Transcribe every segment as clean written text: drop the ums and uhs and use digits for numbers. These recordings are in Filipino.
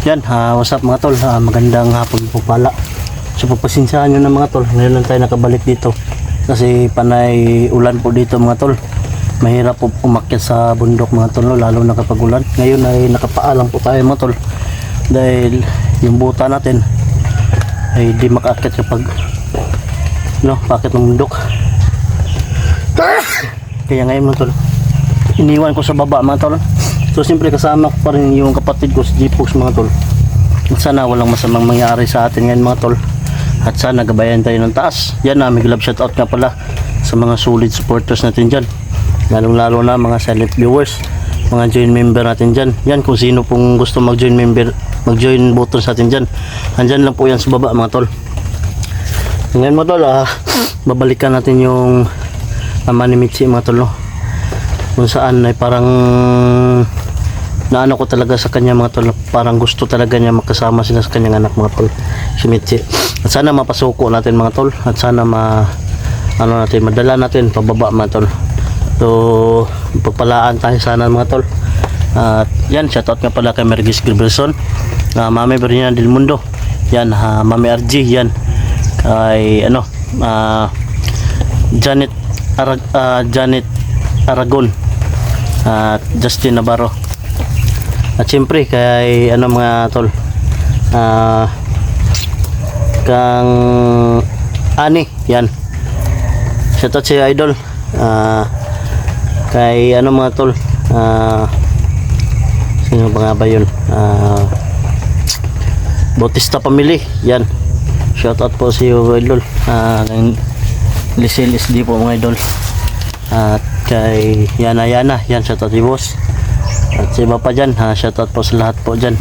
Yan, what's up mga tol, magandang hapon po pala. So pagpasensyahan nyo na mga tol, ngayon lang tayo nakabalik dito kasi panay ulan po dito mga tol. Mahirap po umakyat sa bundok mga tol, lalo na kapag ulan. Ngayon ay nakapaalam po tayo mga tol dahil yung buta natin ay di makaakyat kapag paakit ng bundok. Kaya ngayon mga tol, iniwan ko sa baba mga tol. So siyempre kasama ko pa rin yung kapatid ko si Jipox mga tol. At sana walang masamang mangyari sa atin ngayon mga tol. At sana gabayan tayo ng taas. Yan may glove shoutout nga pala sa mga solid supporters natin dyan. Lalong lalo na mga silent viewers, mga join member natin dyan. Yan kung sino pong gusto mag-join member, mag-join buttons natin dyan. Andyan lang po yan sa baba mga tol. Ngayon mga tol, babalikan natin yung ama ni Mitzi mga tol, no? Kung saan ay parang naano ko talaga sa kanya mga tol, parang gusto talaga niya magkasama sila sa kanyang anak mga tol, si Mitzi. At sana mapasuko natin mga tol, at sana madala natin pababa mga tol. So pagpalaan tayo sana mga tol. At yan, shoutout nga pala kay Mergis Gilberson, Mami Berina del Mundo, yan, Mami RG, yan kay Janet Aragon at Justin Navarro. At siyempre kay mga tol, kang Ani, yan, shoutout si Idol. Kay mga tol, sino ba nga ba yun, Bautista Family, yan, shoutout po si Idol. Lisel SD po mga idol. At kay Yana, yan, shoutout si boss. At sa iba pa dyan, shoutout po sa lahat po dyan.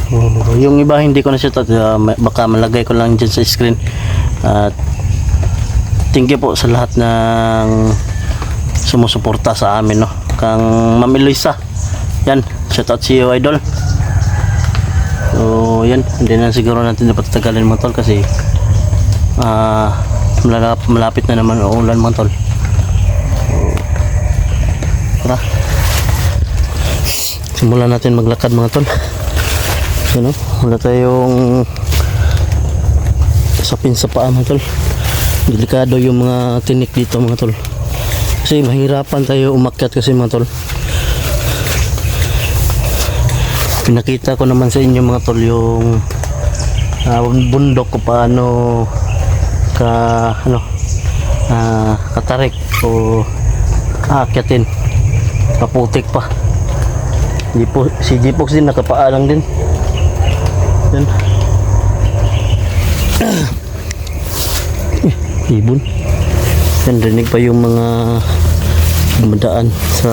So, yung iba hindi ko na shoutout, baka malagay ko lang dyan sa screen. At thank you po sa lahat ng sumusuporta sa amin, no? Kang Ma'am Eloisa, yan, shoutout si idol. So yan, hindi na siguro natin dapat tagalin mga tol kasi malapit na naman ang ulan mga tol. Tara, simulan natin maglakad mga tol. Wala tayong sapin sa paa mga tol. Delikado yung mga tinik dito mga tol, kasi mahirapan tayo umakyat kasi mga tol. Pinakita ko naman sa inyo mga tol yung bundok ko paano katarik o aakyatin, paputik pa. Si Jipox din nakapaalang din yan. Ibon yan, rinig pa yung mga dumadaan sa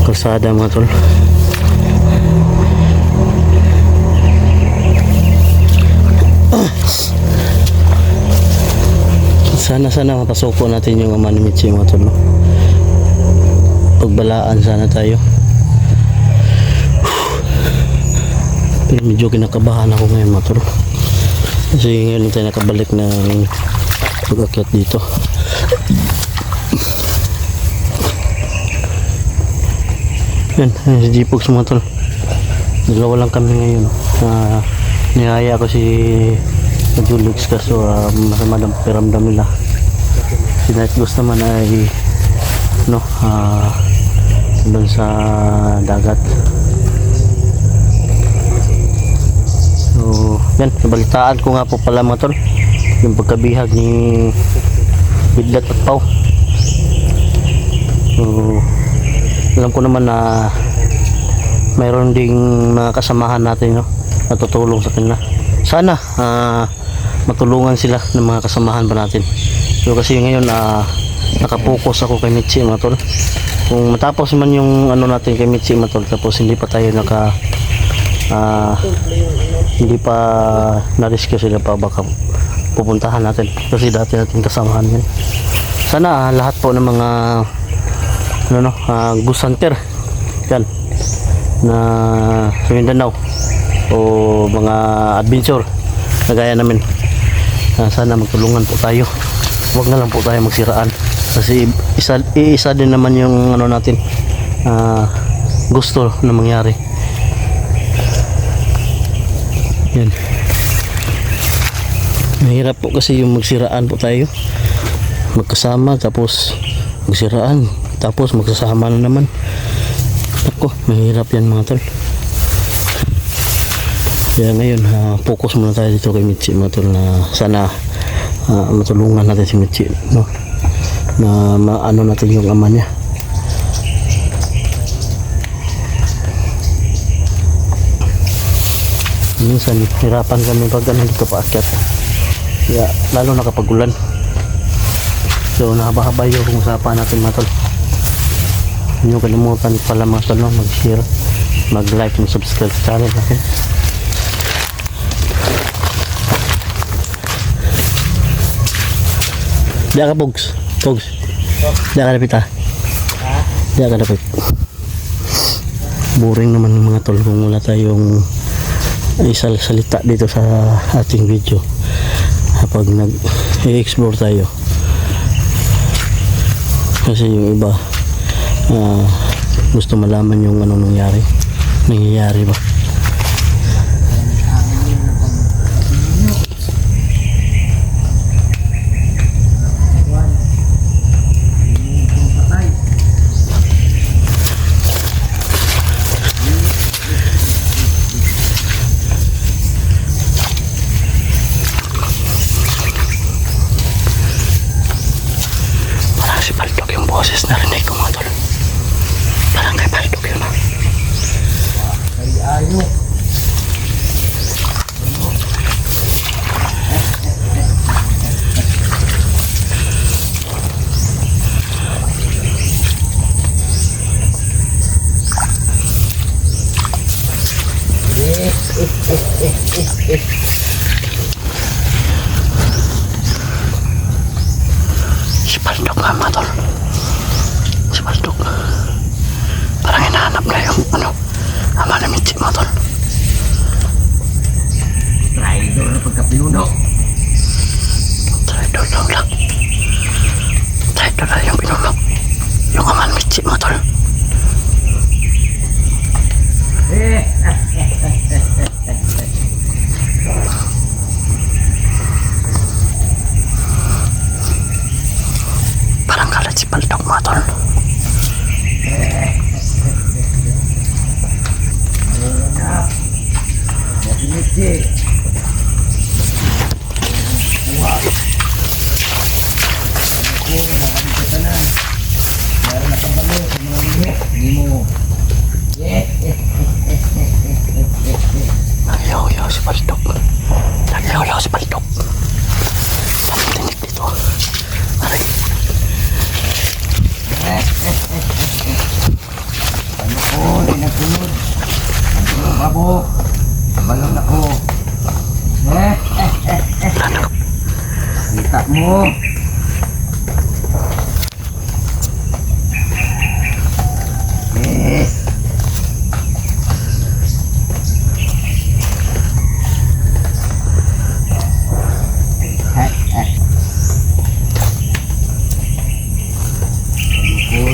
kalsada mga tol. Sana mapasuko natin yung ama ni Mitzi mga tol, no? Pagbalaan sana tayo. Pero medyo kinakabahan ako ngayon mga tol, kasi ngayon tayo nakabalik ng pag-akyat dito. Yan, si Jipox mga tol, dalawa lang kami ngayon. Niyaya ko si Julix kaso masama ng pakiramdam nila. Si Nightghost naman ay doon sa dagat. So yan, nabalitaan ko nga po pala mga tol yung pagkabihag ni Bidlat at Pau. So alam ko naman na mayroon ding mga kasamahan natin, natutulong sa kanila. Sana matulungan sila ng mga kasamahan pa natin. So kasi ngayon nakapokus ako kay Mitzi mga tol. Kung matapos man yung natin kay Mitzi mga tol, tapos hindi pa tayo hindi pa na-risk sila pa, baka pupuntahan natin kasi dati natin kasamahan yan. Sana lahat po ng mga Ghost Hunter yan na sa Mindanao o mga adventure na gaya namin, sana magtulungan po tayo. Huwag na lang po tayo magsiraan kasi isa din naman yung natin gusto na mangyari. Yan. Mahirap po kasi yung magsiraan po tayo. Magkasama tapos magsiraan tapos magsasama na naman. Ako, mahirap yan mga tol. Kaya ngayon, focus muna tayo dito kay Mitzi mga tol, na sana matulungan natin si Mitzi, no? Na maano natin yung ama niya. Minsan hirapan kami pag dito paakyat, kaya lalo na kapag ulan. So nahaba-haba yung usapan natin mga tol. Hindi nyo kalimutan pala mga tol, no? Mag-share, mag-like, mag-subscribe sa channel natin. Diya ka Pogs. Diya ka dapit ha. Diya ka dapit. Boring naman ng mga tol kung wala tayong salita dito sa ating video kapag nag-explore tayo. Kasi yung iba gusto malaman yung anong nangyayari ba. Boses narinig ko mga tol. Parang kay Baldog yun ha. Kay Ayo. Si Baldog nga mga tol. Parang hinahanap na yung ama na Mitzi mga tol. Traidor na pagkapinuno. Traidor lang. Traidor na yung pinuno. Yung ama na Mitzi mga tol. Parang kalat si Baldog mga tol. Nagyaw-yaw si Baldog. Nagyaw-yaw si Baldog. Daming tinig dito. Aray. Ano ko, nagtunod. Ano babo? Balong na ko. Kita mo.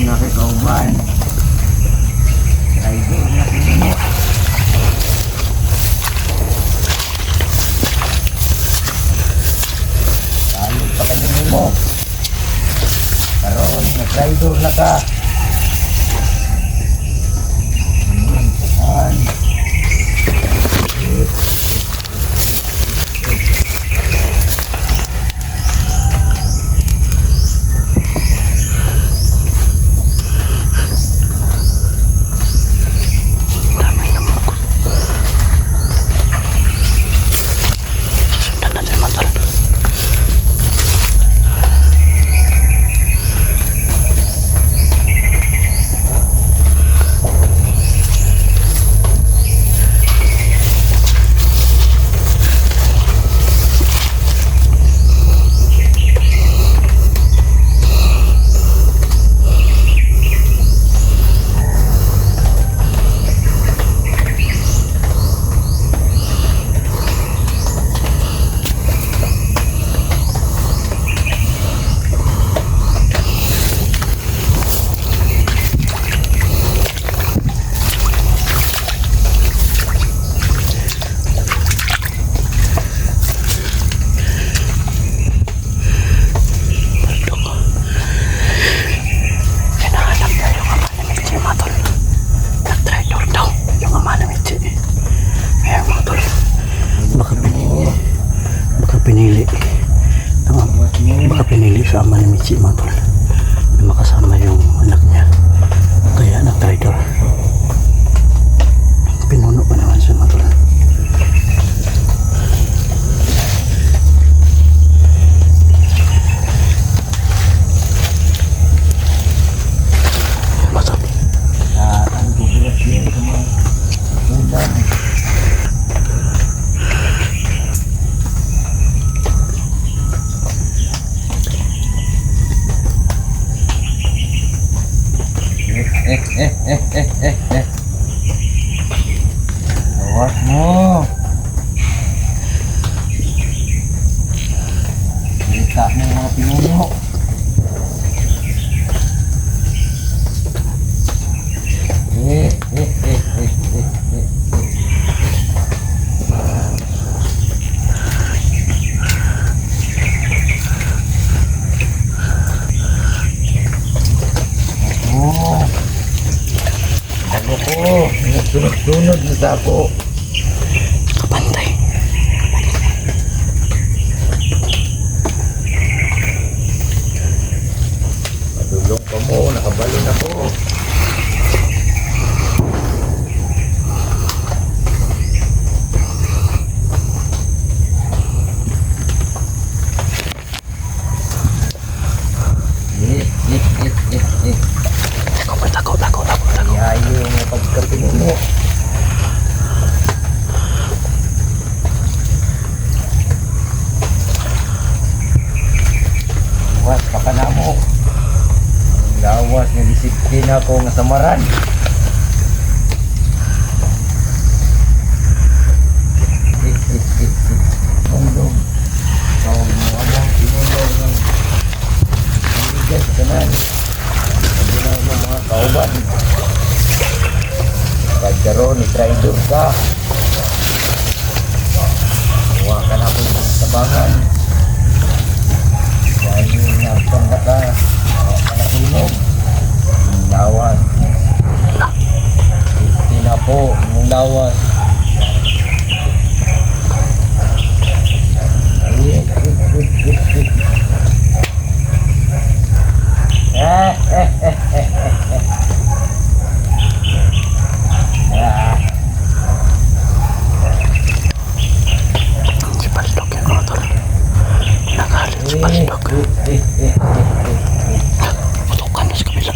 Nakikauban. Traidor na pinuno. Talog pa kanino mo. Karoon, na-traidor na ka. sa ama ni Michi mga tol. Na makasama yung anak niya. Kaya nag-traitor. Pinuno pa naman siya mga tol. Masap. Ang gugulat niya sa mga ulam. Awas mo. Kita mo mga pinuno. Ano ko? Sunod-sunod na sa ako. Kapantay. Madulong ka mo, nakabalon ako. Tako. Ayaw nga pagkapinuno. Lawas pa ka na mo. Ang lawas nga disiplina ko nga samaran. Tungdong. Ikaw mo abang pinulong ng pamigas sa kanan. Sabi na mo mga kauban. Pagkaroon ni traidor ka. Huwag ka na kung tabangan. Dahil nagpanda ka. Huwag ka na hinog. Yung lawas. Hindi na po yung lawas. Si Baldog yan mga tol. Nagalit si Baldog. Putukan na sa kabila.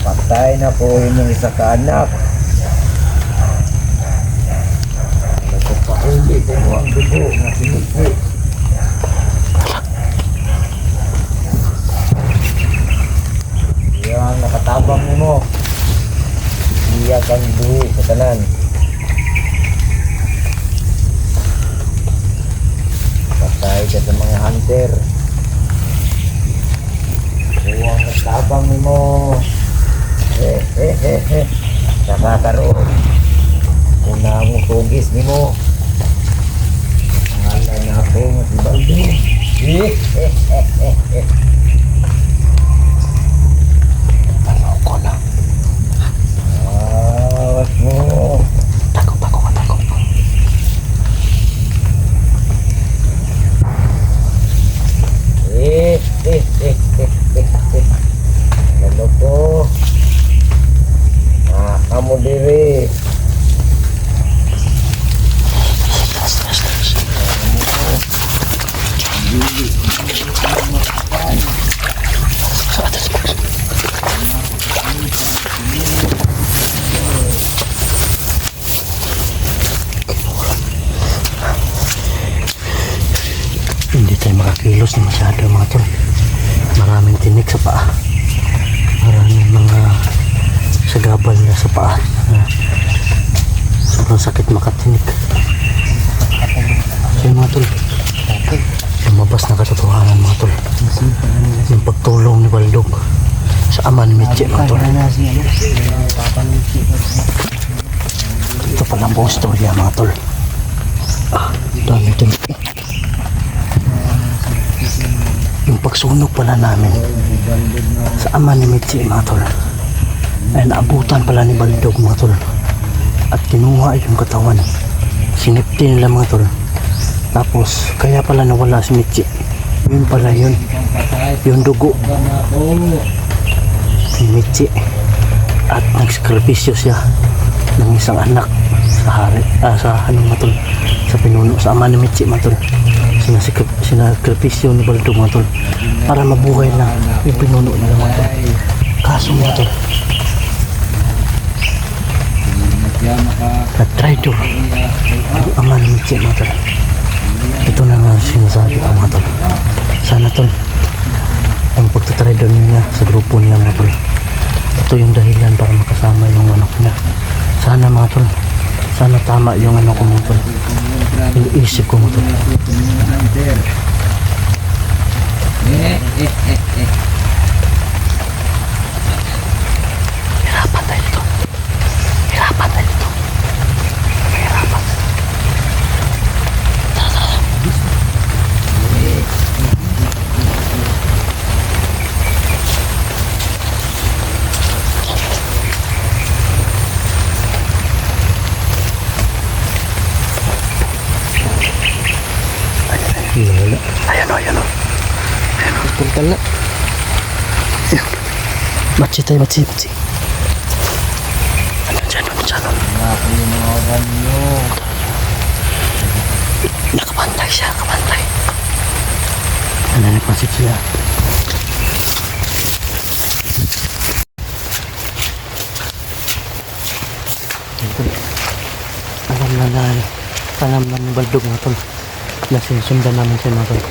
Patay na po yung isa ka anak. Nagpapauli sa mo ang dugo na sinipri. Yan, nakatabang mo. Iya kang buhi sa kanan. Patay ka sa mga hunter. Huwag nakatabang mo. Nakakaroon. Una mo tugis ni mo. Ngalan na ako nga si Baldo. Tanaw ko na. Awas mo. Tako. Ano po? Kamu diri. Hindi tayo makakilos na masyado mga tol. Maraming tinik sa paa. Maraming mga sagabal na sa paa. Sobrang sakit makatinik. Kaya mga tol, lumabas na katotohanan mga tol. Yung pagtulong ni Baldog sa ama ni Michi mga tol. Ito pala ang buong storya mga tol. Dami tinik. Yung pagsunog pala namin sa ama ni Michi mga tol ay naabutan pala ni Baldog mga tol, at kinuha yung katawan, sinipti nila mga tol, Tapos kaya pala nawala si Michi. Yun pala yun. Yung dugo ni Michi. At nagsakripisyo siya ng isang anak sa hari, sa anong matol, sa pinuno, sa ama ni Michi matol. Sinakripisyo ni Baldog matol para mabuhay na yung pinuno nila matol. Kaso matol, na-traitor yung ama ni Michi matol. Ito na nga sinasabi ko matol. Sana tol, ang pagtatraitor niya sa grupo niya matol, ito yung dahilan para makasama yung anak niya. Sana mga tol, sana tama yung ano ko mga tol, yung isip ko mga tol. Hirapan tayo dito. Hirapan tayo dito. Hirapan. Tara, tara. Wala. Ayan o, ayan o. Ayan o. Puntal na. Ayan. Matsi tayo, matsi, matsi. Ano dyan, ano dyan, ano. Nakapantay siya, nakapantay. Ano, nagpansit siya. Alam na ng Baldog mga tol na sinusundan namin siya mga tol.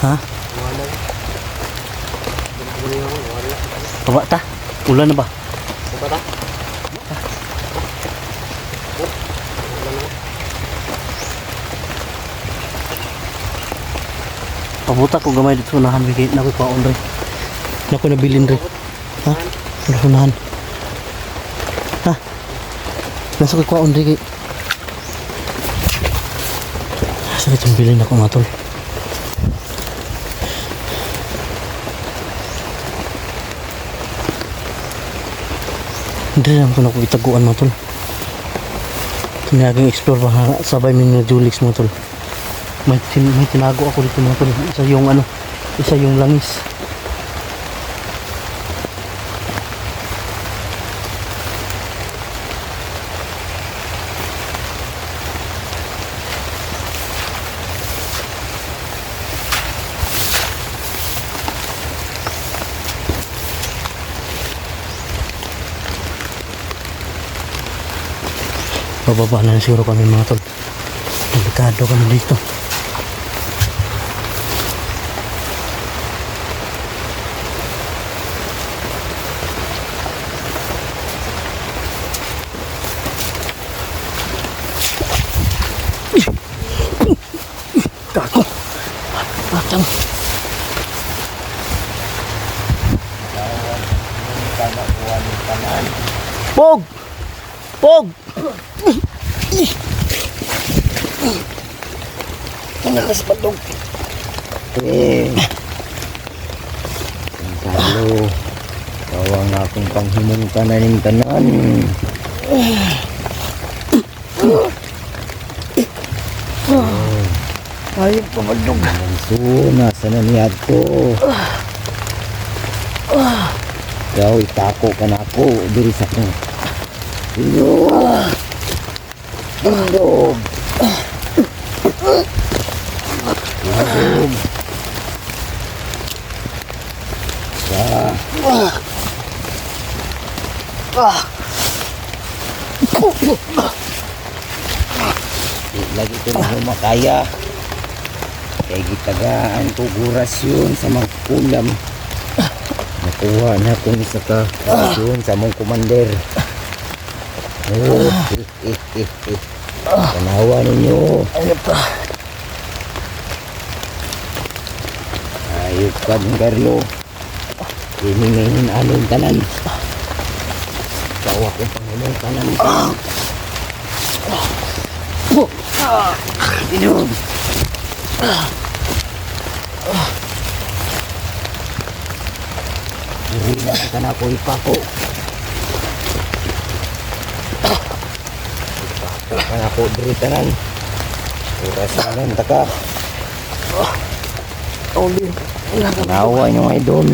Ha? Baba ta? Ulan na ba? Baba ta? Pabuta ko gamay dito unahan bigay na ko paon rin. Na ko nabilin rin. Ha? Unahan. Ha? Nasa ko paon rin kay. Sakit yung bilin ako mga tol. Hindi lang ko na ko itaguan mga tol. Kinagang explore ba sabay minyo Julix mga tol. May tinago ako dito mga tol. Isa yung ano, isa yung langis. Bababa na siguro kami mga tol. Delikado kami dito. Gago. Matang. Pog! Pog! Ang lakas Baldog. Salo. Kawang akong panghimong tananim tanan. Ayun pa Baldog. So, nasa na niya to. Yaw, itako ka na ako. Diri sa ko. Baldog. Baldog. Lagi ito na makaya. Kaya gitagaan ko guras yun sa mga kulam. Nakuha na kung isa ka yun sa mong kumander. Oh, Tanawa ninyo. Ayun pa. Ayok ka ng Carlo. Hiningin anong tanan. Bawa kong Panginoong tanan. Inom. Diri na kita na ako ipako. Ipako ka na ako diri tanan. Oras na lang taka. Oli. Nawa nyo mga idol.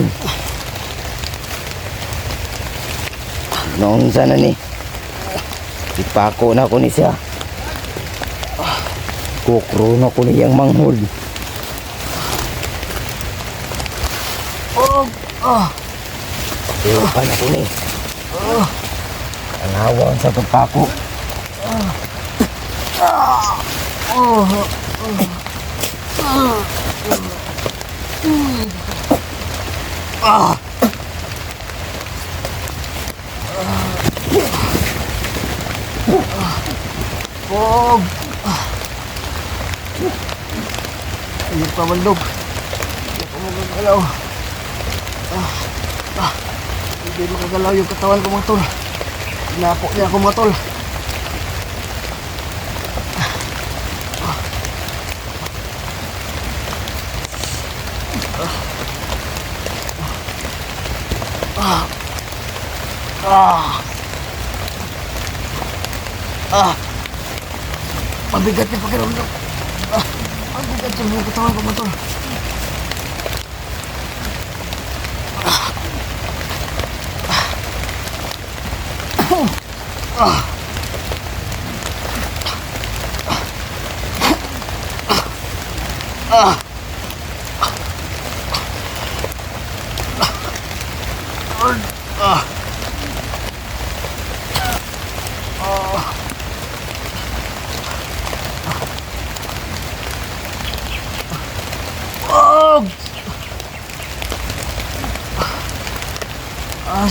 Noong sana ni. Ipako na ko ni siya. Kukro na ko niyang manghod. Pakiyo pa na ko ni. Anawan sa pagpako. Bob! Ayun pa mandog. Hindi ko magagalaw. Hindi makagalaw yung katawan ko mga tol. Napo niya ako mga tol. Mabigat yung pakiramdam. Mabigat yung katawan ko mga tol.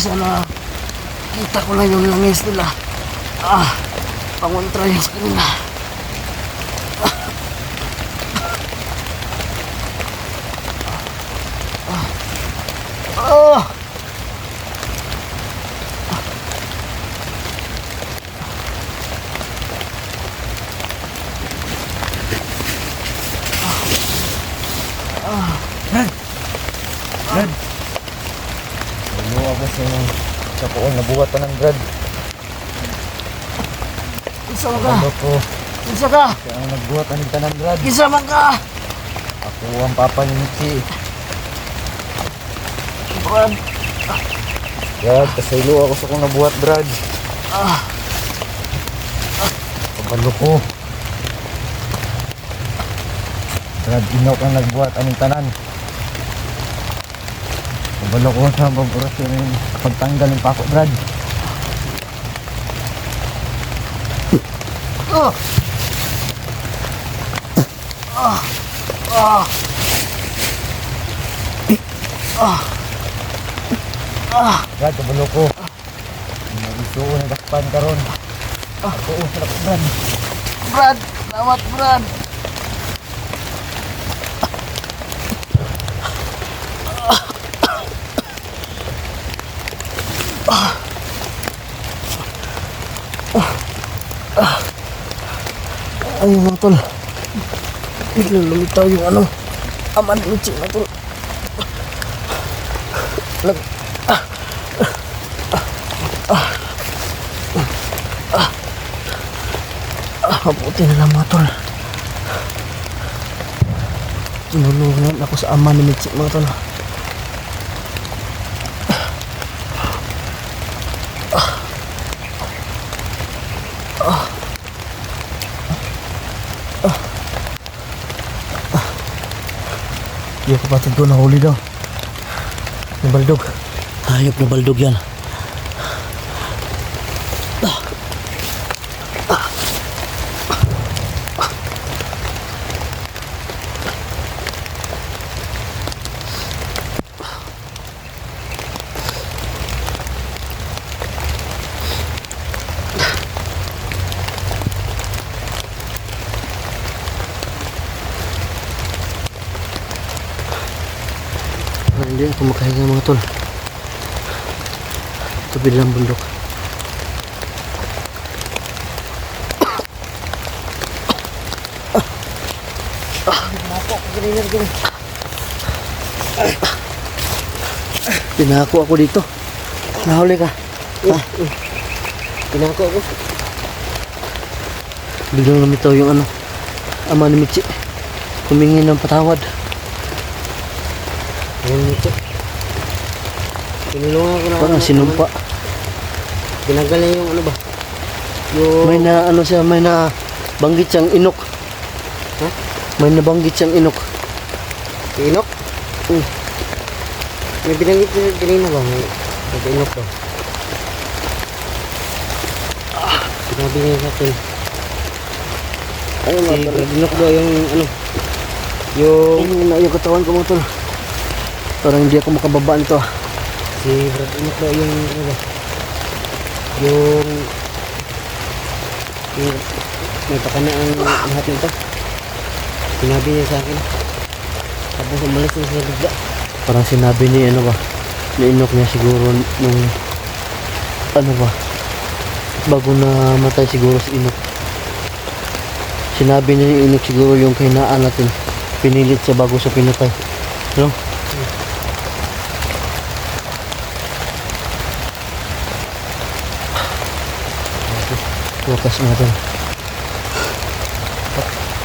Sana kita ko lang yung langis nila. Pangontra yun sa kanila. Ano ako sa poon nabuhat pa ng grad. Isa man ka. Ano ko? Isa ka. Siya ang nagbuhat ng tanan grad. Isa man ka. Ako ang papa ni Michi. Brad. Brad, kasaylo ako sa kong nabuhat Brad. Pabalo ko. Brad, inaw kang nagbuhat aning tanan. Pabalo ko sa pag-orasyon yung pagtanggal ng pako Brad. Brad, pabalo ko. Nag-isuo na dakpan karon. Ako sarap Brad. Brad. Salamat Brad. Ayun mga tol. Biglang lumitaw yung ano. Aman Michi mga tol. Mabuti na lang mga tol. Tinulungan ako sa ama ni Michi mga tol. Yung kapatid ko nahuli daw. Nabaldog. Hayop na baldog yan. Hindi ako makahinga mga tol. Tubig lang bundok. Mapok, ganyan. Pinako ako dito. Nahuli ka. Ha? Pinako ako. Biglang lumitaw yung ano, ama ni Michi. Humingi ng patawad. Ayun nito. Tinulungan ko na. Parang sinumpa. Tinanggal niya yung ano ba? Yung... May na ano siya, may na banggit siyang inok. Ha? May nabanggit siyang inok. Inok? May binanggit niya kanina ba? May inok ba? Sinabi niya sa akin. Ano Si nga Brad Inok daw yung ano? Yung... yung katawan ko mo tol. Parang hindi ako makababa nito. Si Brad Inok daw yung ano ba? Yung... may pakanaan lahat nito. Sinabi niya sa akin. Tapos umalis na siya bigla. Parang sinabi ni ano ba, ni inok niya siguro nung ano ba, bago na matay siguro si inok. Sinabi ni inok siguro yung kahinaan natin, pinilit siya bago siya pinatay. No? Wakas natin.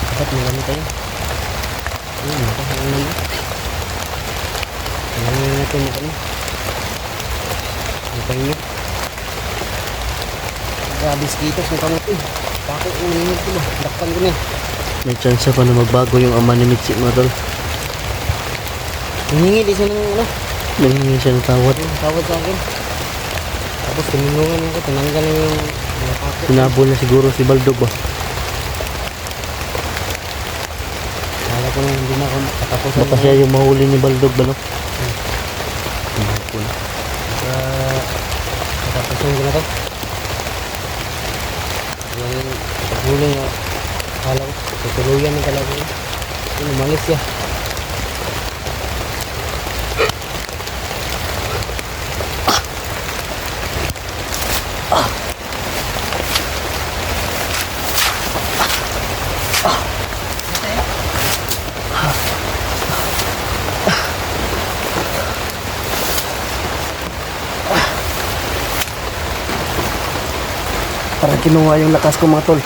Dapat magano tayo. Ayun, nakahangin naman. Kailangan natin ano. Ang tayo niyo. Grabe skitos ng kamot eh. Bakit ang nanginit ko ba? Dakpan ko na. May chance pa na magbago yung ama ni Mitzi mga tol. Nangingi siya ng ano. Nanghingi siya ng tawad. Tawad sa akin. Tapos tinulungan ako. Tinanggal na yung mga pako. Sinabol na siguro si Baldog ba. Kala ko na hindi na ako katapusan. Baka siya yung mahuli ni Baldog ba no? Katapusan ko na to. Yung paghuli nga. Kala ko. Tutuluyan ng talaga. Yung umalis siya. Parang kinuha yung lakas ko mga tol.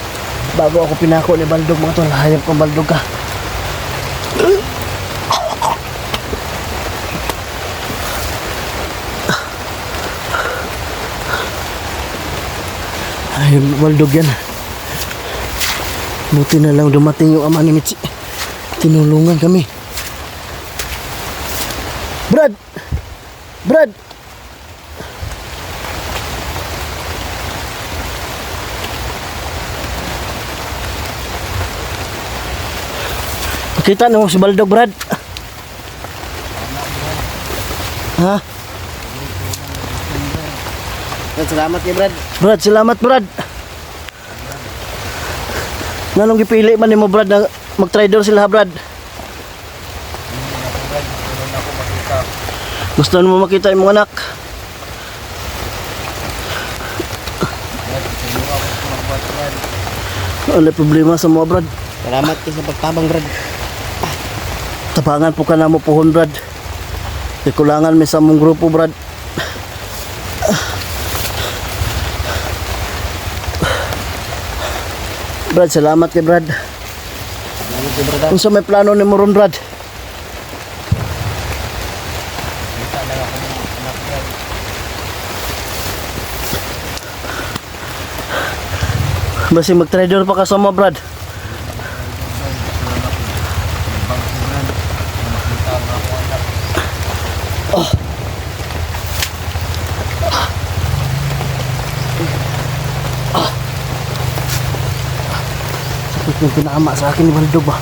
Bago ako pinako ni Baldog mga tol. Hayop kang Baldog ka. Hayop Baldog yan. Buti na lang dumating yung ama ni Mitzi. Tinulungan kami. Brad! Brad! Kita na mo si Baldog, Brad. Ha? Salamat kay Brad. Brad, salamat, Brad. Nanong gipili man nimo, Brad, na mag-trader sila, Brad? Gusto mo makita yung mga anak? Wala problema sa mga, Brad. Salamat kayo sa pagtabang, Brad. Tapangan po ka na mo pohon, Brad. Ikulangan may sa mong grupo, Brad. Brad, salamat kay Brad. Salamat kay Brad. Kung sa may plano ni mo ron, Brad? Basi mag-trader pa ka sa mo, Brad. Yung pinama sa akin ni Baldog ba?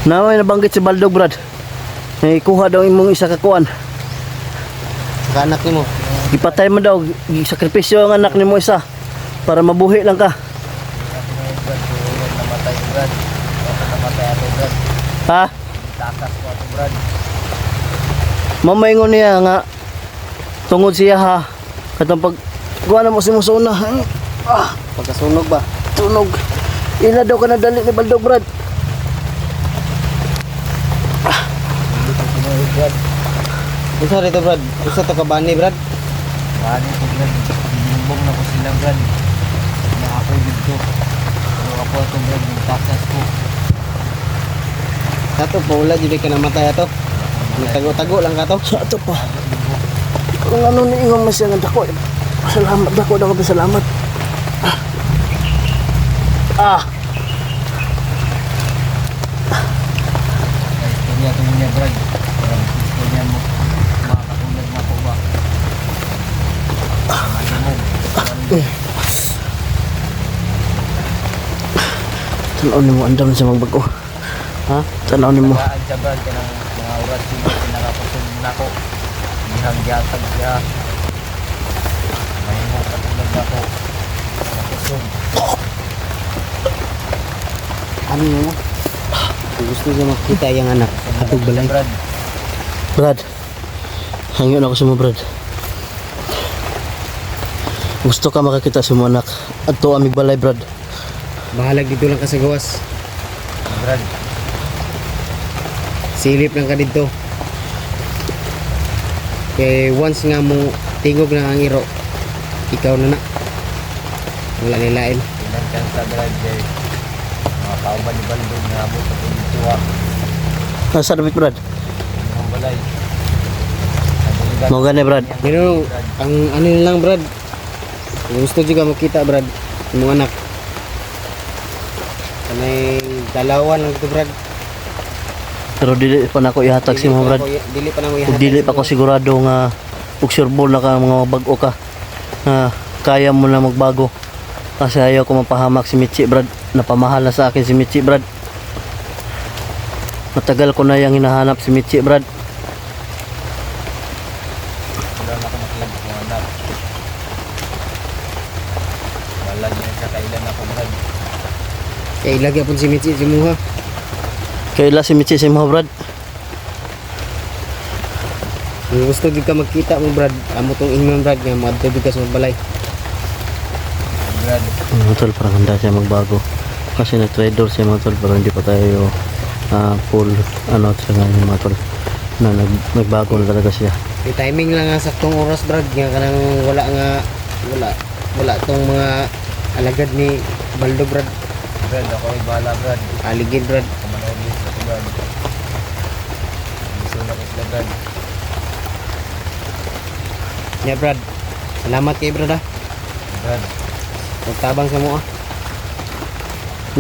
Naway nabanggit si Baldog, Brad. May kuha daw imong isa kakuan. Sa anak ni mo. Ipatay mo daw, sakripisyo ang anak ni mo isa para mabuhi lang ka. Namatay, Brad. Namatay ako, Brad. Ha? Takas ko ako, Brad. Mamaingon niya nga tungod siya ha. Katong pag kuha na mo si Musuna. Pagkasunog ba? Tunog. Ila daw ka nadali ni Baldog, Brad. Brad. Usa rito Brad. Usa to ka bani Brad. Bani ko Brad. Binumbong na ko sila Brad. Na ako dito. Pero ako ito Brad, yung taksas ko. Sato pa wala jud ka namatay ato. Tago-tago lang ka to. Sa ato pa. Kung ano ni ingon mas yang dako. Salamat dako salamat. Ah. Istorya ito niya Brad. Istorya mo. Makakatulad na po ba? Tanaw ni mo andam sa magbago. Ha? Tanaw ni mo. Tagaan siya Brad. Kanang mga oras yung pinakapusog na ko. Dihang giatag siya. May mo katulad na ko. Napusog. Ano mo? Gusto niya makita yung anak. Atog balay. Brad. Brad. Hangyon ako sa mo, Brad. Gusto ka makakita sa mo anak. Adto amig balay, Brad. Bahalag dito lang ka sa gawas. Brad. Silip lang ka dito. Kaya once nga mo tingog na ang iro, ikaw na na. Wala nilain. Ilan kan sa Brad. Mga kauban ni Baldog na abot sa pagituwa. Nasa dabit, Brad. Ang balay. Mau gani, Brad. Pero ang ano yun lang Brad. Kung gusto juga makita Brad, yung mga anak. Kanay dalawa lang ito Brad. Pero dili pa na ako ihatag si mo, Brad. Dili pa na mo Ug dili pa ko sigurado nga ug sureball na ka mga bag-o ka. Na kaya mo na magbago. Kasi ayaw ko mapahamak si Michi, Brad. Napamahal na sa akin si Michi, Brad. Matagal ko na yung hinahanap si Michi, Brad. Wala na ako makilang kung anak. Wala niya sa kailan ako Brad. Kaya ilagay po si Michi si Muha. Kaila si Michi si mo, Brad. Kung gusto di ka magkita mo Brad, amo tong imam Brad nga maadto ka sa balay. Brad. Tol, parang handa siya magbago. Kasi nag-trader siya mga tol, pero hindi pa tayo full ano siya ngayon mga tol. Na nagbago na talaga siya. May timing lang nga saktong oras Brad nga kanang wala tong mga alagad ni Baldo Brad. Brad, ako ay bahala Brad. Aligid Brad. Kumanagis ako Brad. Gusto na ko sila Brad. Ya Brad. Salamat kay Brad ah. Brad. Magtabang sa mo ah.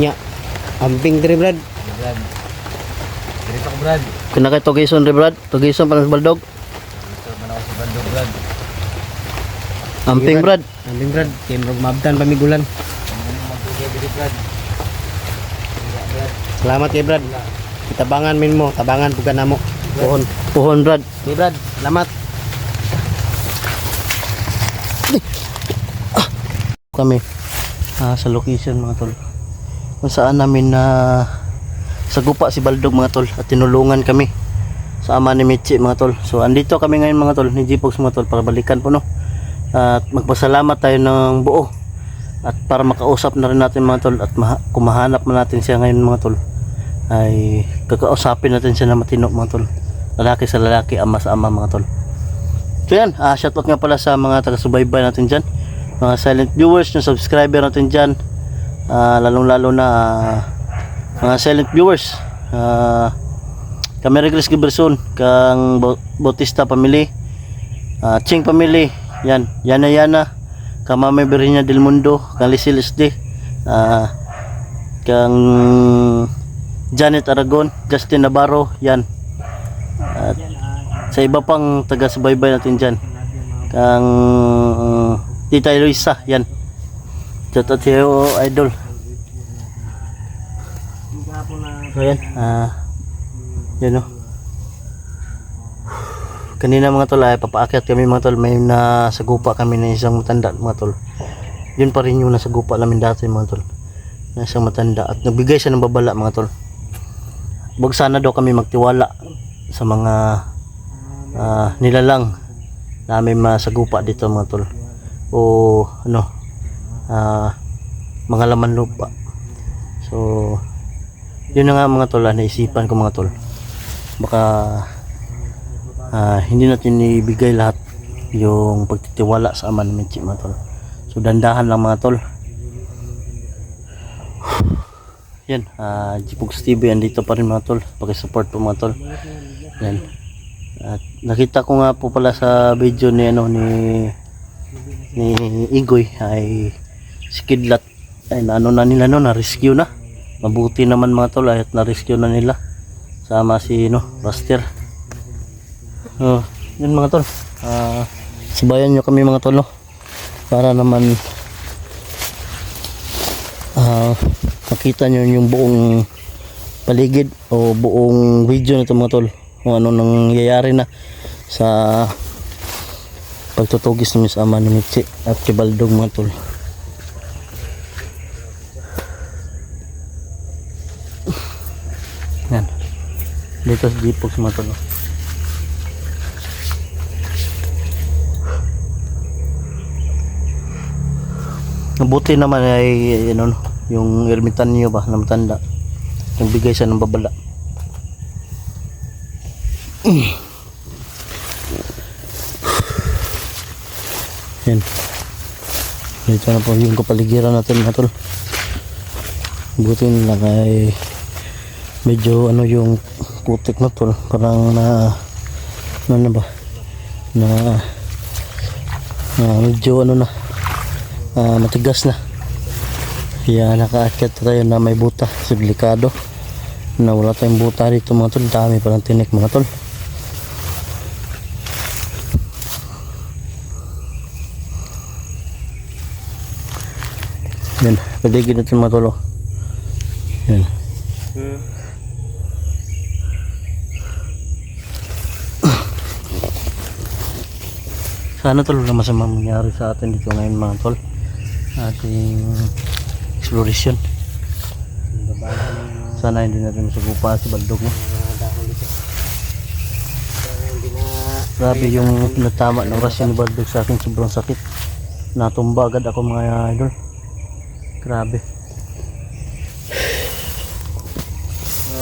Nya. Amping diri Brad. Brad. Dito ako Brad. Kena kay Togison re, Brad. Togison pa sa Baldog. Dito man ako sa Baldog Brad. Amping, Brad. Amping Brad. Kay murag mabdan pamigulan. Ang magtugay dito Brad. Wala, Brad. Salamat kay Brad. Tabangan min mo, tabangan pugka namo. Pohon. Puhon, Brad. Kay Brad, salamat. Kami sa location mga tol. Kung saan namin na sagupa si Baldog mga tol at tinulungan kami sa ama ni Michi mga tol. So andito kami ngayon mga tol ni Jipox mga tol para balikan po no. At magpasalamat tayo ng buo at para makausap na rin natin mga tol at kung mahanap man natin siya ngayon mga tol ay kakausapin natin siya na matino mga tol. Lalaki sa lalaki, ama sa ama mga tol. So yan, shoutout nga pala sa mga taga-subaybay natin dyan, mga silent viewers, yung subscriber natin dyan, lalong lalo na mga silent viewers, kami Regres Giberson, kang Bautista family, Ching family, yan, Yana, kang Mama Virginia del Mundo, kang Lisil SD, kang Janet Aragon, Justin Navarro, yan, at sa iba pang taga-subaybay natin dyan, kang Tita Luisa, yan, shoutout sa'yo idol. So yan, yan o. Kanina mga tol ay papaakyat kami mga tol, may nasagupa kami na isang matanda mga tol. Yun pa rin yung nasagupa namin dati mga tol, na isang matanda, at nagbigay siya ng babala mga tol. Wag sana daw kami magtiwala sa mga nilalang namin masagupa dito mga tol, o ano, mga laman lupa. So yun na nga mga tol, naisipan ko mga tol, baka hindi natin ibigay lahat yung pagtitiwala sa ama ni Mitchie mga tol. So dandahan lang mga tol. Yan, Jipogs TV andito pa rin mga tol. Paki-support po mga tol. Yan. At nakita ko nga po pala sa video ni Igoy ay si Kidlat ay na nila na rescue na. Mabuti naman mga tol at na rescue na nila. Sama si Raster. Yun mga tol. Sabayan nyo kami mga tol, no? Para naman makita nyo yung buong paligid o buong video nito mga tol, kung ano nangyayari na sa pagtutugis ng ama ni Mitchie at kay Baldog mga tol. Yan, dito sa Jipogs mga tol. Mabuti naman ay yung ermitan niyo ba na matanda, yung bigay siya ng babala. Yan, dito na po yung kapaligiran natin mga tol. Buti lang ay medyo yung putik na tol, parang na medyo matigas na. Kaya nakaakyat tayo na may buta. So delikado na wala tayong buta dito mga tol. Dami palang tinik mga tol. Yan, paligid natin mga tol. Yan. Sana tol wala masamang mangyari sa atin dito ngayon mga tol. Ating exploration. Sana hindi natin masagupa si Baldog, no? Grabe yung pinatama ng rasyon ni Baldog sa akin, sobrang sakit. Natumba agad ako mga idol. Grabe.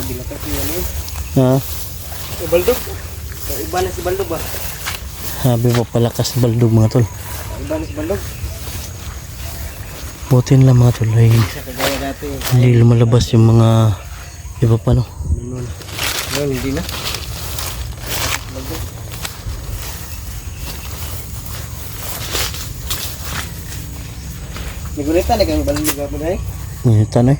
Bilakas niya no? Ha? Baldog? Iba na si Baldog ba? Sabi mo palakas si Baldog mga tol. Iba na si Baldog? Butin lang mga tol ay hindi lumalabas yung mga iba pa, no? Ngayon hindi na. Nagulita na kami Baldog ako na eh. Ngayon eh.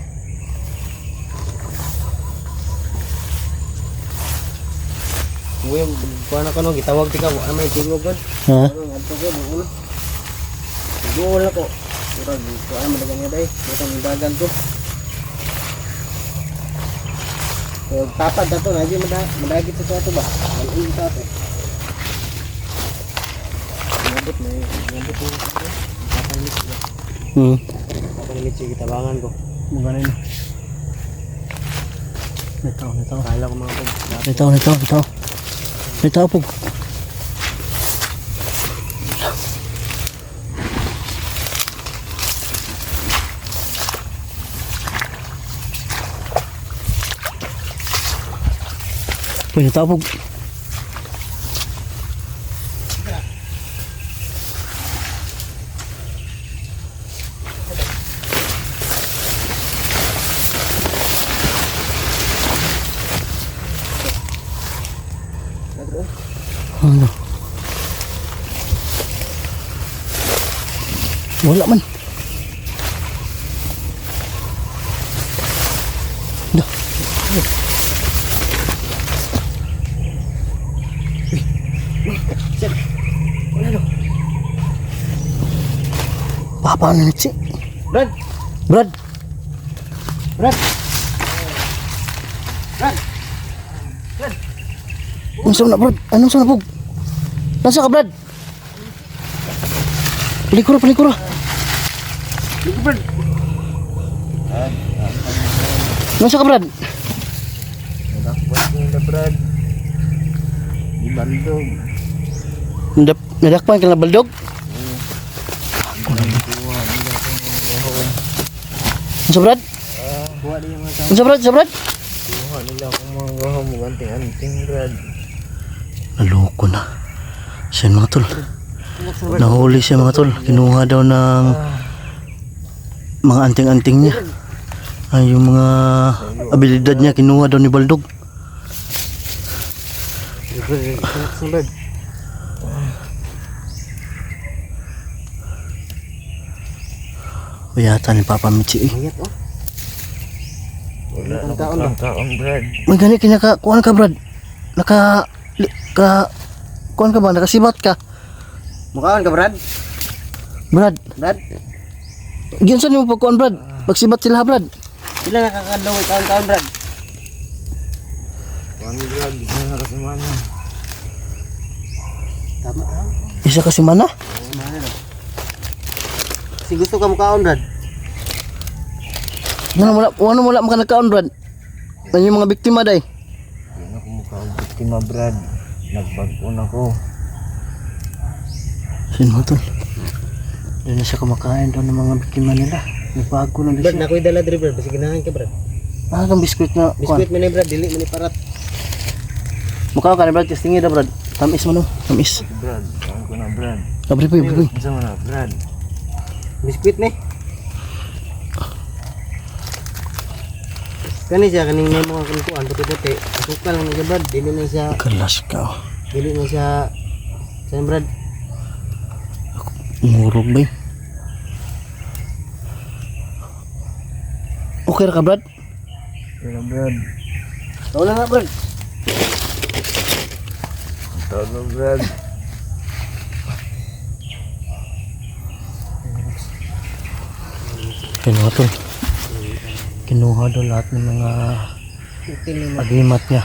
Ngayon, paano ka no? Gitawag tika mo. May tingog ko. Ha? Adto ko, buulo. Buulo ko. Murag, kuhaan mo dagang yaday. Matang dagan ko. So, tapad na to. Nadyo madagit sa ito ba? Maluin sa ito. Mabot na yun. Mabot na yun. Papalimit ba? Papalimit siya kitabangan ko. Magana yun. Nitaw. Kala ko mga pag. Nitaw. Nitaw po. Pwede tapog. Ano? Wala man. Dah. Apa ni cik? Brad! Brad. Unsa na Brad? Anong sa napog? Nasa ka Brad? Pelikura. Brad! Nasa ka Brad? Nadakpan ko na Brad. Di Baldog. Nadakpan ka na Baldog? Unsa Brad? Buha din yung mga Unsa Brad? kuha nila akong mga gahom. Anting-anting Brad. Naloko na. Siya mga tol. Nahuli siya mga tol. Kinuha daw ng mga anting-anting niya. Ay, yung mga abilidad niya kinuha daw ni Baldog. Brad. O yata ni Papa Michi eh. Mayat oh. Wala na kang taon, Brad. May gani kinakakuan ka Brad. Kuan ka ba? Nakasibat ka? Mukhaan ka Brad? Brad, Brad? giyon sa nimo pagkuan Brad? Magsibat sila Brad. Sila nakakadlaw taon-taon Brad. Kami, Brad. Isa na kasimana. Tama ha? Isa kasi mana? Mana no? Si gusto ka mukhaan Brad? Ano wala maka nagkaon Brad? Ano yung mga biktima day? Hindi na kumukha ang biktima, Brad. Nagbagon ako. Sino tol? Hindi na siya kumakain daw ng mga biktima nila. Nagbago na Brad, siya. nakoy dala diri Brad, basi ganahan ka Brad. Ah, kang biskuit na. Biskuit man ni Brad, dili man ni parat. Mukha ka na Brad, testingin na Brad. Tamis mo no? Tamis. Brad, saan ko na, Brad? Abri po, abri. Isa mo na, Brad. Biskuit ni. Kani siya kaning may mga kuan puti-puti. Asukal lang ni Brad, dili na siya Kalas ka. dili na siya sa Brad. Murog ba? Okay ra ka Brad? Pero, Brad. Wala na Brad. Taon mo, Brad. Kinuha tol. Kinuha daw lahat ng mga Itil ni agimat niya.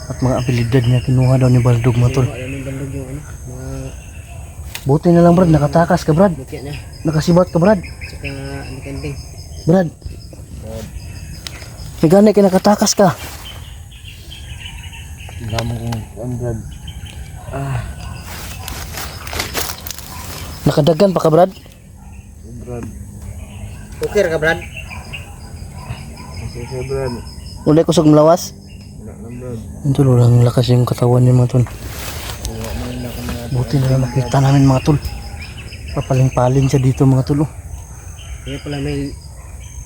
At mga abilidad niya. Kinuha daw ni Baldog mga tol. Alam mo bandog yung ano, mga Buti na lang Brad, nakatakas ka Brad. bukya na. Nakasibat ka Brad. Tsaka ano kanting. Brad. May gani ka nakatakas ka. Damo kong Brad. Nakadagan pa ka Brad. Brad. Okay ra ka Brad? Kasi, Brad. Ulay kusog melawas. Wala na, Brad. Ito lang lakas yung katawan niya mga tol. Buti na lang makita namin mga tol. Papaling-paling siya dito mga tol. Oh. Kaya pala may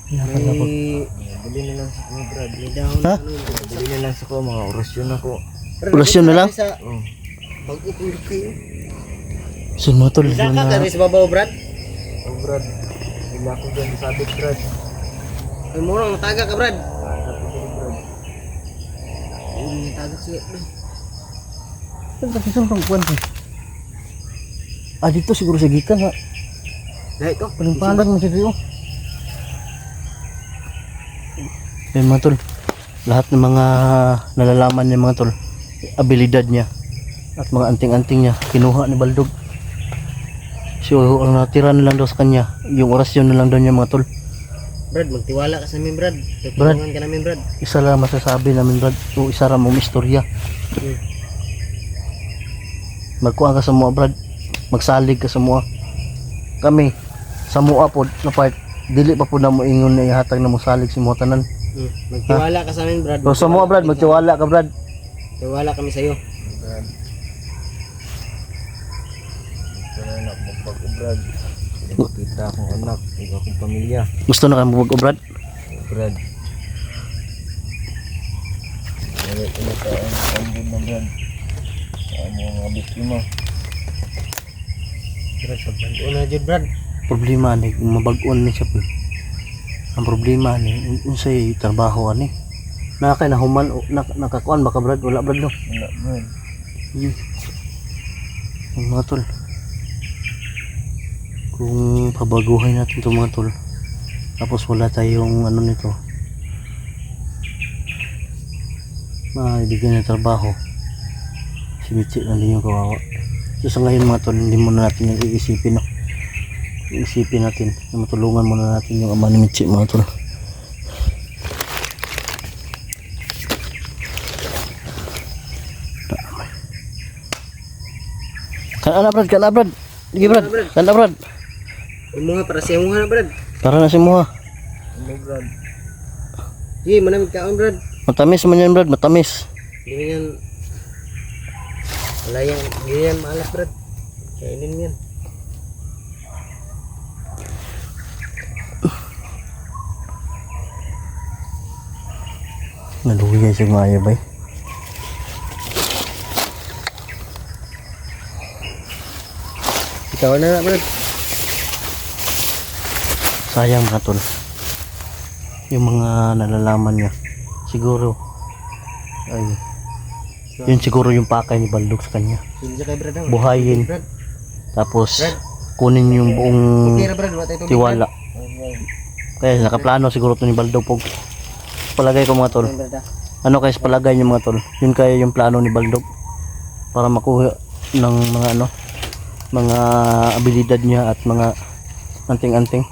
May... Bili na lang sa ko, Brad. may down. Ha? Bili na lang sa ko, mga orasyon ako. Orasyon na lang? Oh. Pag-ipon kayo. So mga tol, Saka yun ka na... rin sa babaw Brad? Oh, Brad. Bila ko dyan sa abit, Brad. Ay mo lang taga ka Brad. Agad ko dyan, Brad. Ay taga siya. Saan kasi saan pang kuwan ko? Ah, dito siguro sa gikan ha. Dahil ko. Paling-paling mo siya dito. Yan mga tol. Lahat ng mga nalalaman niya mga tol. Abilidad niya. At mga anting-anting niya. Kinuha ni Baldog. So, ang natira na lang daw sa kanya. Yung orasyon na lang daw niya mga tol. Brad, magtiwala ka sa amin Brad. Brad. Tutulungan ka namin Brad. Isa lang masasabi namin Brad. O isa lang mong istorya. Magkuha ka sa mua Brad. Magsalig ka sa mua. Kami sa mua po na part dili pa po na mo ingon na ihatag na mo salig si mua tanan. Magtiwala ka sa amin Brad. So sa mua Brad, magtiwala ka Brad. Tiwala kami sa iyo. Brad. Gusto na anak mo pag Brad. Hindi makita akong anak, hindi akong pamilya. Gusto na ka mo Brad? Oh, Brad. Wala ko na taong pambun na, Brad. Ang mga biktima. Brad, pagbantuan na dyan Brad. Problema ni mabag-on ni siya po. Ang problema ni unsay trabaho ani. Nakakay na human nakakuan baka Brad wala Brad no. Wala, Brad. Mga tol. Kung pabaguhin natin itong mga tol. Tapos wala tayong ano nito. Maibigyan ng trabaho. Si Michi na din yung kawawa. So sa ngayon mga tol, hindi muna natin yung iisipin no. Iisipin natin na matulungan muna natin yung ama ni Michi mga tol. Kana Brad, kana Brad. Sige Brad, kana Brad. Imuha para sa imuha na Brad. Para na si Muha. Ano, Brad? Sige, manamit kaon Brad. Matamis man yan Brad, matamis. Hindi yan. Wala yan. Hindi yan maalas, Brad. Kainin mo yan. Nalugay siya mga bay. Ikaw na, Brad. Sayang mga tol. Yung mga nalalaman niya. Siguro. Ay. Yun siguro yung pakay ni Baldog sa kanya. Hindi siya kay Brad. ah. Buhayin. Brad. Tapos Brad. kunin yung buong Okay ra, Brad. Wala tayo tubig, tiwala. Brad. Kaya nakaplano siguro to ni Baldog po. Palagay ko mga tol. Ayun, Brad, ah. Ano kaya sa palagay niyo mga tol? Yun kaya yung plano ni Baldog para makuha ng mga ano, mga abilidad niya at mga anting-anting.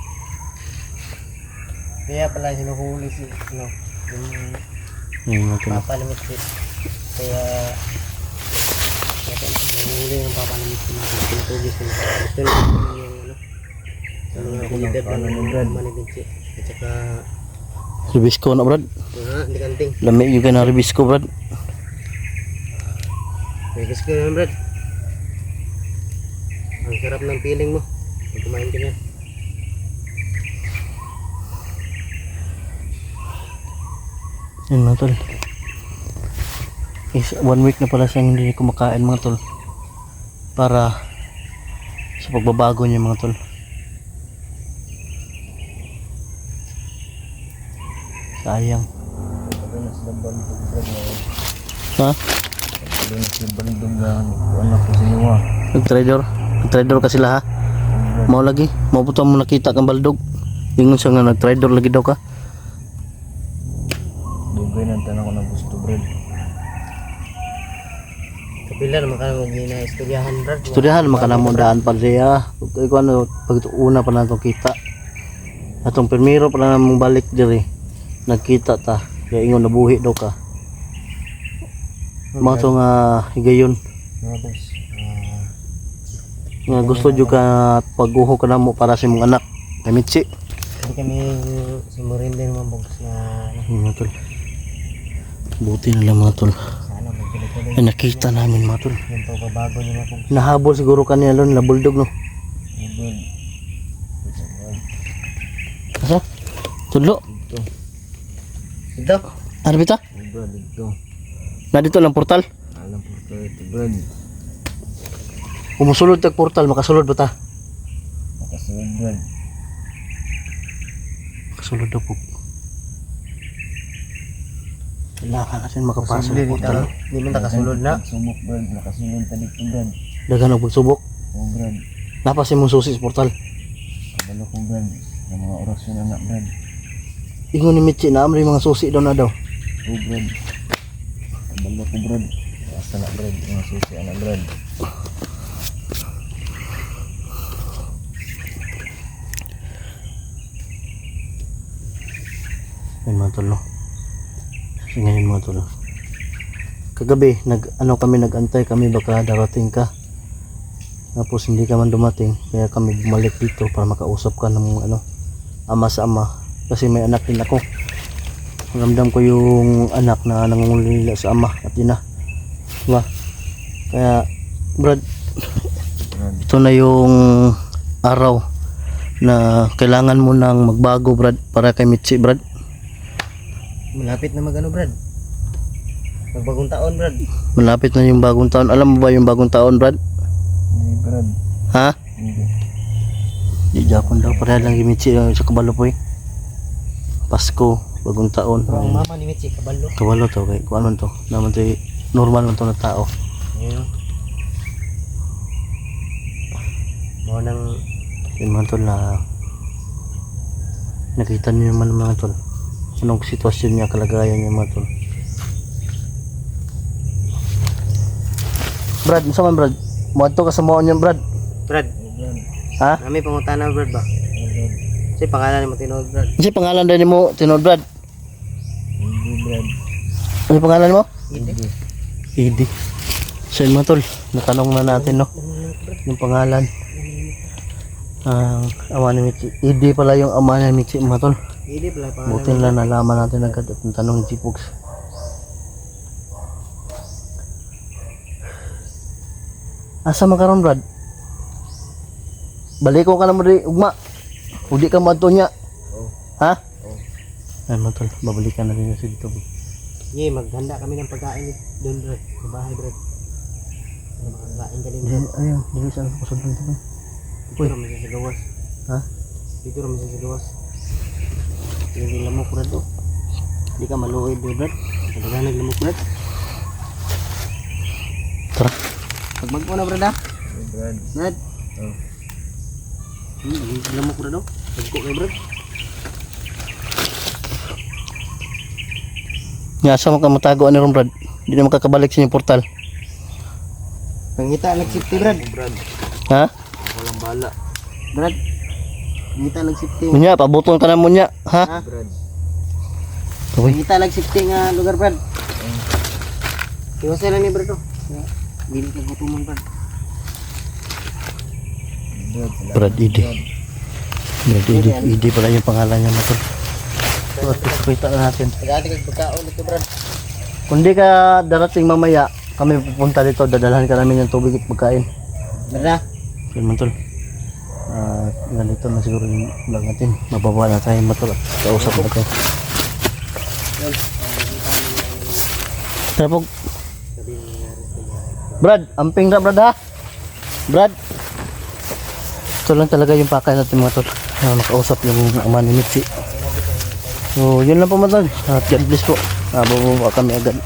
Kaya pala hinuhuli si, ano, yung Yun mga tol. papalamit si. Kaya, hinuhuli yung papalamit si. Pinutugis si. Gusto nila yung, ano, yung abilidad ng Brad. Manibinsi. At saka, Ribisco na brad. hindi kanting. Lami juga na ribisco brad. Gusto ko naman, Brad. Ang sarap ng feeling mo. Pag kumain ka niya. Yun mga tol. Is 1 week na pala siyang hindi kumakain mga tol. Para sa pagbabago niya mga tol. Sayang. Ha? Nag-trader ka sila ha? Mau lagi? Mau puto mo nakita kang Baldog? Ingon siya nga nag-trader lagi daw ka? Dugay ng tanong ko na gusto, Brad. Kapila naman ka naman na istoryahan, Brad. Istoryahan makanamo daan pa siya. Ikaw ano, pag una pa na itong kita. Atong primero pa na mong balik diri. Nagkita ta. Kaya ingon nabuhi daw ka. Mga to nga higayon. Mga boss, Nga gusto jud ka pag-uho ka na mo para sa mong anak. Kamitsi. Hindi kami simurin din mga bogs na Mga tol. Buti na lang mga tol. sana magtuloy-tuloy. Ay nakita namin mga tol. Yung pagbabago niya mga bogs. Nahabol siguro kanila lon na Bulldog no. Asa? Tudlo. Ito. Ano bita? Brad, ito. Na dito lang portal. Alam po ito, Brad. Umusulod tag portal makasulod ba ta? Makasunod, Brad. Makasulod daw po. Kailangan natin makapasok Posible ng portal. Hindi mo nakasulod na. Subok, Brad. Makasunod talik ko, Brad. Dagan ang pagsubok. Oh, Brad. Napasin mong susi sa portal. Kabalo ko, Brad. Ng mga orasyon na na, Brad. Ingon ni Mitchi na amri mga susi daw na daw. Oh, Brad. Kabalo ko, Brad. Basta na, Brad. Mga susi, anak, Brad. Ayun mga tol no. Kasi ngayon mga tol. Kagabi nag-antay kami baka darating ka. Tapos hindi ka man dumating kaya kami bumalik dito para makausap ka ng ama sa ama kasi may anak din ako. Ramdam ko yung anak na nangungulila sa ama at ina. Diba? Kaya Brad, ito na yung araw na kailangan mo nang magbago Brad para kay Mitzi Brad. Malapit na magano, Brad. Magbagong taon, Brad. Malapit na yung bagong taon. Alam mo ba yung bagong taon Brad? Hindi, Brad. Ha? Hindi. Di Japon daw para lang gimitsi sa kabalo po eh. Pasko, bagong taon. Pero ang mama ni Mitzi, kabalo. Kabalo to kay kung ano to. Naman to normal man to na tao. Ayun. Mo nang Yung mga tol na nakita niyo naman mga tol. Anong sitwasyon niya, kalagayan niya mga tol. Brad, unsa man Brad? Muadto ka sa moon niyan Brad. Brad. Ha? Nami pangutana, Brad ba? Kasi pangalan mo tinuod, Brad. Ano pangalan din mo, tinod Brad? Hindi, Brad. Ano pangalan mo? Hindi. Idi. So yun mga tol, natanong na natin no. Yung pangalan. Ang ama ni Michi. Idi pala yung ama ni Michi mga tol. Hindi pala pangalan. Buti lang nalaman natin agad at tanong ni Jipox. Asa man karon Brad? Balik ko ka na mo di ugma. Udi ka mo adto niya. Oh. Ha? Oh. Ay mo tol, babalikan na rin sa dito. Ye, maghanda kami ng pagkain doon, Brad. Sa bahay, Brad. Makakain ka din, Brad. Ayun, dili sa kusog dito. Dito Uy. naman siya sa gawas. Ha? Dito naman siya sa gawas. Yung lamok, Brad, oh. Hindi ka maluoy, Brad. Kadaganan lamok, Brad. Tara. Pagmag mo na, Brad, ha? Brad. Brad. Oh. Yung lamok, Brad, oh. Pagko kayo, Brad. Nga asa mo ka matago ani ron Brad? Di na makakabalik sa inyong portal. Pangita lang safety, Brad. Brad. Ha? Walang bala. Brad. Pangita lang safety. Munya, pabuton ka na mo nya. Ha? Ha? Brad. Uy, Pangita lang safety nga lugar, Brad. Iwasay lang ni Brad, oh. Dili ka gutumon, Brad. Brad. salamat, Brad Idi. Brad Idi. Idi pala yung pangalan niya matol. So, at least kita na natin. Pag-ati kag pagkaon dito, Brad. Kung di ka darating mamaya, kami pupunta dito, dadalhan ka namin ng tubig at pagkain. Brad, ha? Yun matol. Ganito na siguro yung vlog natin. Mababa na tayo matol. Kausap na tayo. Tara po. Brad, amping na Brad ha? Brad. Ito lang talaga yung pakay natin mga tol. Makausap yung ama ni Mitzi. So, yun lang po mga tol. At God bless po. Bababa kami agad.